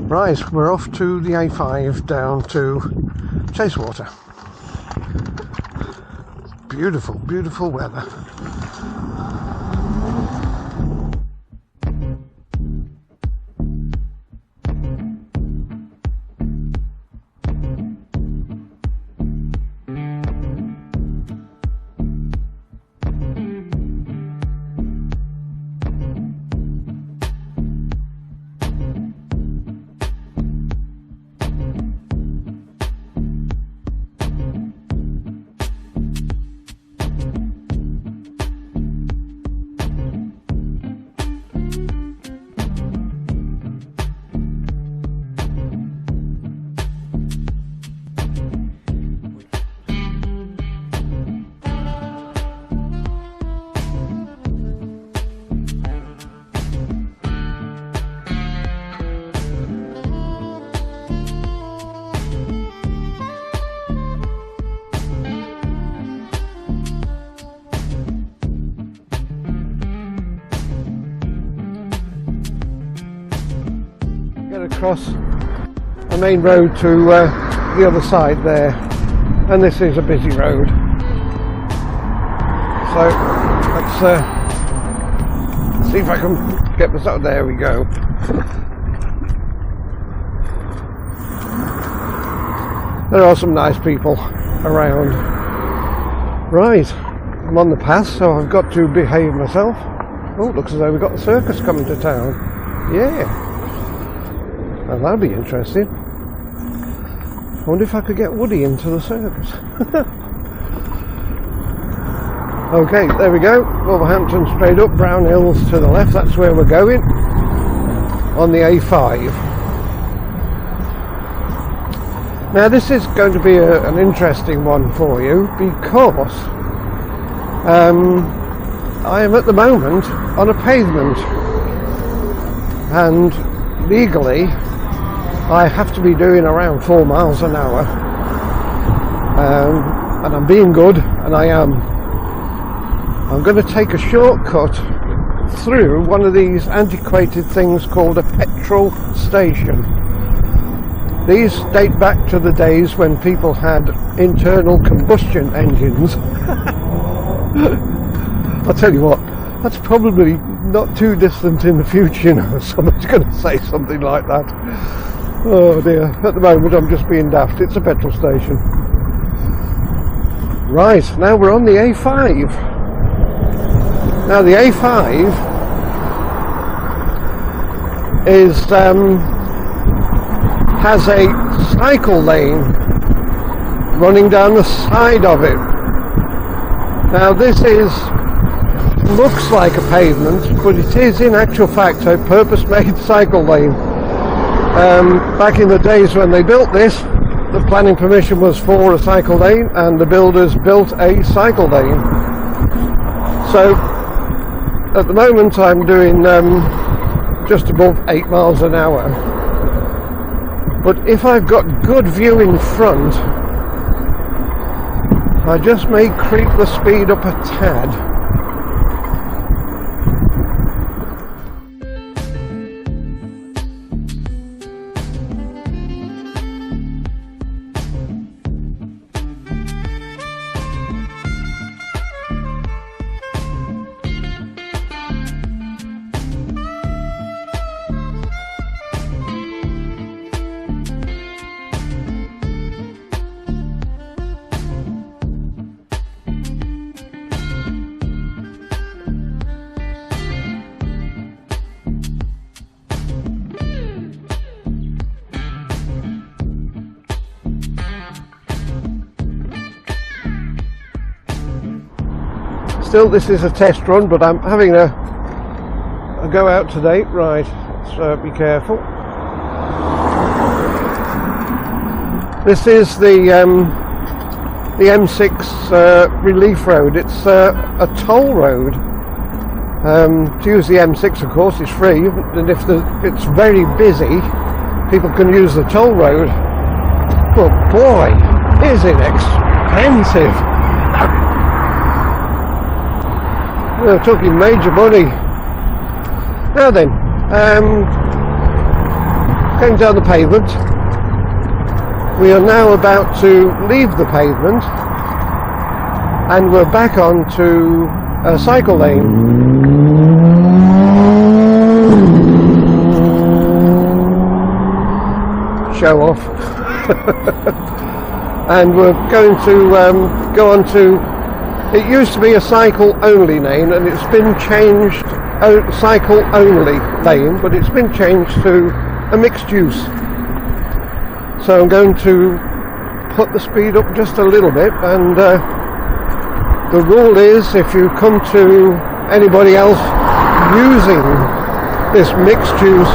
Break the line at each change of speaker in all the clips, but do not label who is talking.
Right, we're off to the A5 down to Chasewater. Beautiful, beautiful weather. Across a main road to the other side there, and this is a busy road, so let's see if I can get this up. There we go. There are some nice people around. Right, I'm on the pass, so I've got to behave myself. Oh, looks as though we've got the circus coming to town. Yeah. Well, that'll be interesting. I wonder if I could get Woody into the circus. Okay, there we go. Wolverhampton straight up, Brownhills to the left. That's where we're going on the A5. Now this is going to be an interesting one for you because I am at the moment on a pavement, and legally I have to be doing around 4 miles an hour, and I'm being good, and I am. I'm going to take a shortcut through one of these antiquated things called a petrol station. These date back to the days when people had internal combustion engines. I'll tell you what, that's probably not too distant in the future, you know, someone's going to say something like that. Oh dear, at the moment I'm just being daft. It's a petrol station. Right, now we're on the A5. Now the A5 is has a cycle lane running down the side of it. Now this looks like a pavement, but it is in actual fact a purpose-made cycle lane. Back in the days when they built this, the planning permission was for a cycle lane, and the builders built a cycle lane. So at the moment I'm doing just above 8 miles an hour, but if I've got good view in front, I just may creep the speed up a tad. Still, this is a test run, but I'm having a go out today. Right, let's be careful. This is the M6 relief road. It's a toll road. To use the M6, of course, is free, and if it's very busy, people can use the toll road. But boy, is it expensive! We're talking major money. Now then, going down the pavement. We are now about to leave the pavement and we're back onto a cycle lane. Show off. And we're going to go on to, it used to be a cycle only lane and it's been changed, cycle only lane, but it's been changed to a mixed use. So I'm going to put the speed up just a little bit, and the rule is if you come to anybody else using this mixed use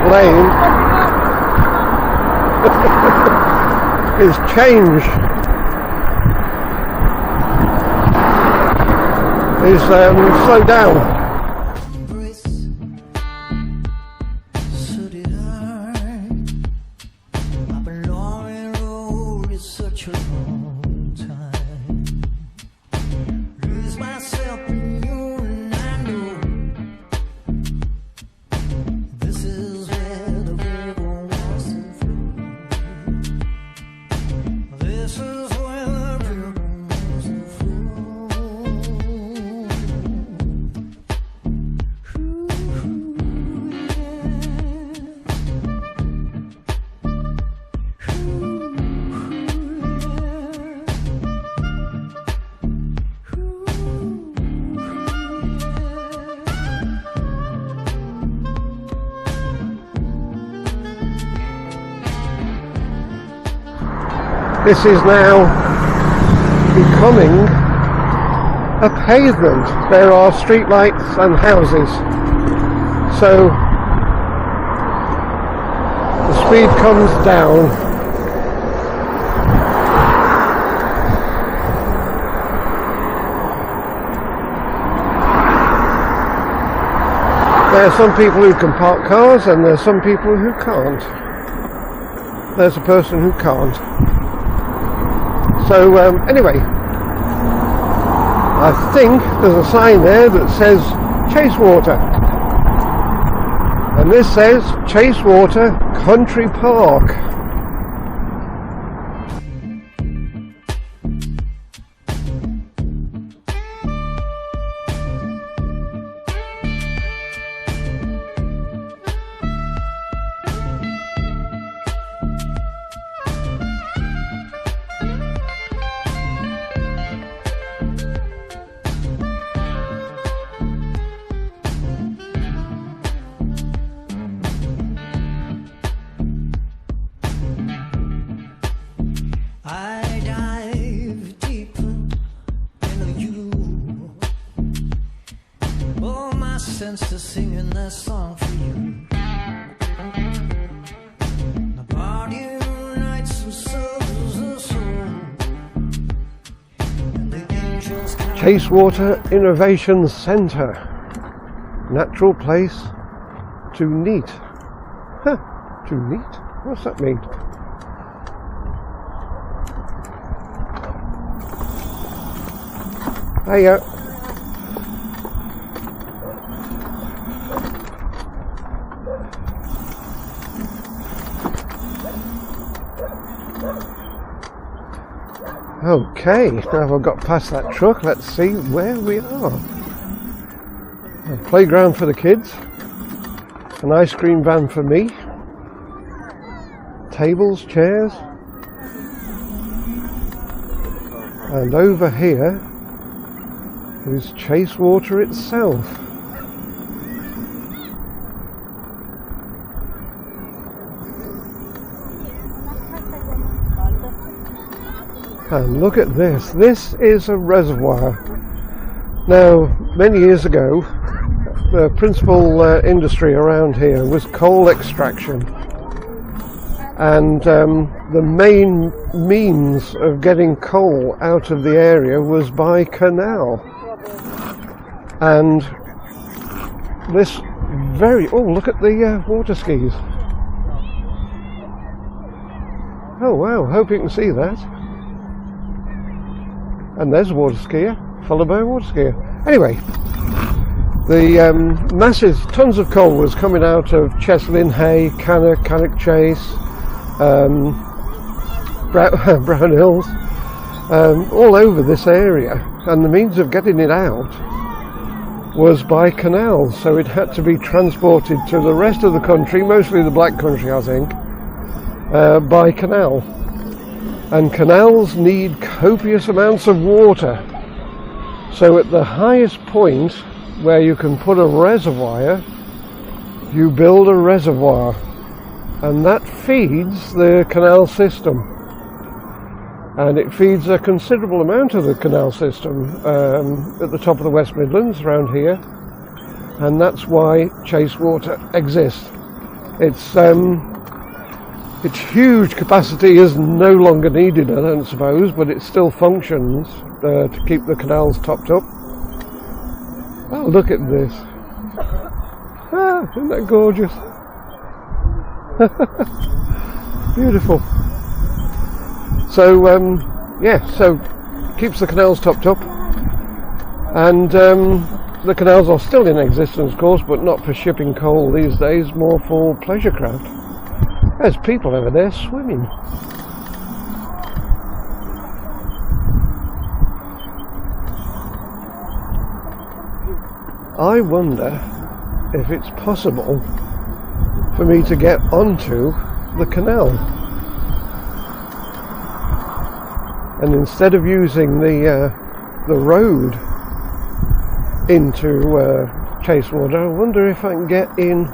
lane, is change. Is slow down. This is now becoming a pavement. There are street lights and houses, so the speed comes down. There are some people who can park cars and there's some people who can't. There's a person who can't. So anyway, I think there's a sign there that says Chasewater, and this says Chasewater Country Park.
To singing that song for you. The body unites the souls of soul. And the angels
Chasewater Innovation Centre. Natural place to neat. Huh, to neat? What's that mean? Hiya. Okay, now I've got past that truck, let's see where we are. A playground for the kids, an ice cream van for me, tables, chairs, and over here is Chasewater itself. And look at this. This is a reservoir. Now, many years ago, the principal industry around here was coal extraction. And the main means of getting coal out of the area was by canal. And this oh, look at the water skis. Oh wow, hope you can see that. And there's a water skier, followed by a water skier. Anyway, The massive tons of coal was coming out of Chesewater, Cannock, Chase, Brownhills, all over this area, and the means of getting it out was by canal, so it had to be transported to the rest of the country, mostly the Black Country I think, by canal. And canals need copious amounts of water, so at the highest point where you can put a reservoir, you build a reservoir, and that feeds the canal system. And it feeds a considerable amount of the canal system at the top of the West Midlands around here, and that's why Chasewater exists. Its huge capacity is no longer needed, I don't suppose, but it still functions to keep the canals topped up. Oh, look at this. Ah, isn't that gorgeous? Beautiful. So, yeah, so keeps the canals topped up, and the canals are still in existence, of course, but not for shipping coal these days, more for pleasure craft. There's people over there swimming. I wonder if it's possible for me to get onto the canal. And instead of using the road into Chasewater, I wonder if I can get in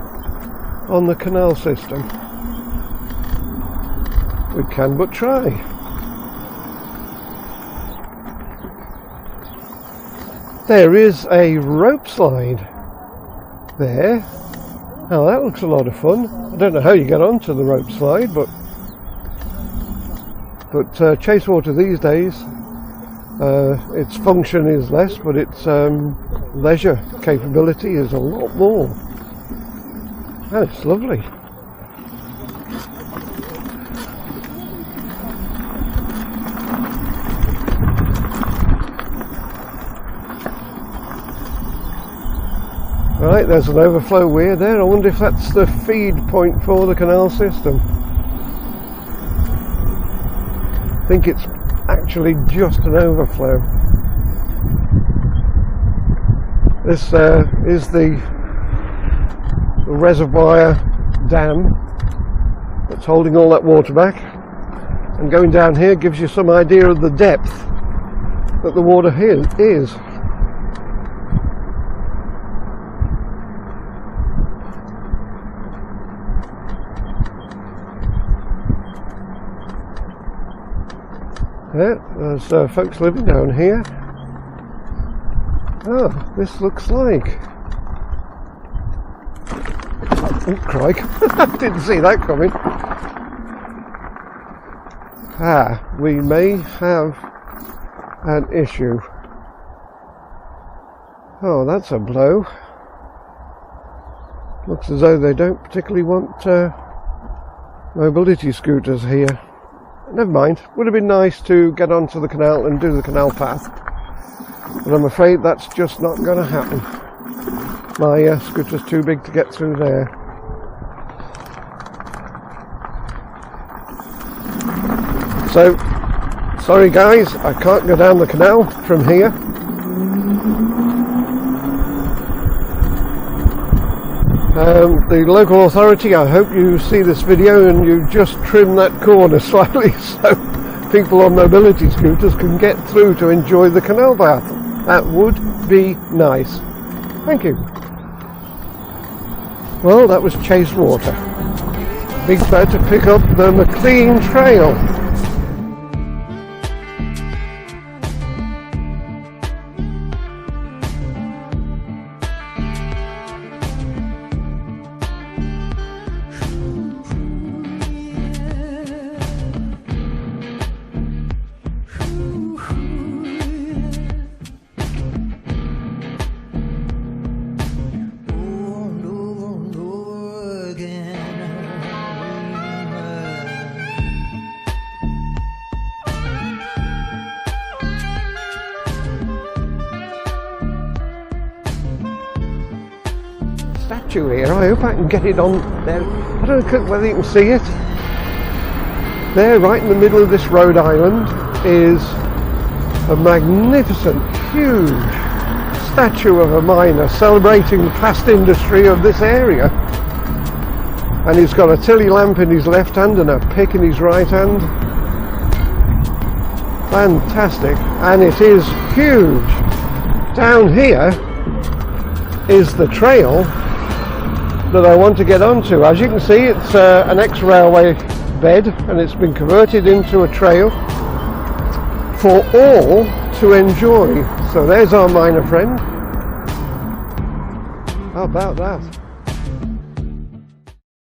on the canal system. We can but try. There is a rope slide there. Now that looks a lot of fun. I don't know how you get onto the rope slide, but Chasewater these days, its function is less, but its leisure capability is a lot more. Oh, it's lovely. Right, there's an overflow weir there. I wonder if that's the feed point for the canal system. I think it's actually just an overflow. This is the reservoir dam that's holding all that water back, and going down here gives you some idea of the depth that the water here is. Yeah, there's folks living down here. Oh, this looks like... Oh, crike. I didn't see that coming. Ah, we may have an issue. Oh, that's a blow. Looks as though they don't particularly want mobility scooters here. Never mind, would have been nice to get onto the canal and do the canal path, but I'm afraid that's just not going to happen. My scooter's too big to get through there. So, sorry guys, I can't go down the canal from here. The local authority, I hope you see this video and you just trim that corner slightly so people on mobility scooters can get through to enjoy the canal path. That would be nice. Thank you. Well, that was Chasewater. Big glad to pick up the McLean Trail. statue here. I hope I can get it on there. I don't know whether you can see it. There, right in the middle of this Rhode Island, is a magnificent, huge statue of a miner celebrating the past industry of this area. And he's got a tilly lamp in his left hand and a pick in his right hand. Fantastic. And it is huge. Down here is the trail that I want to get onto. As you can see, it's an ex-railway bed, and it's been converted into a trail for all to enjoy. So there's our miner friend. How about that?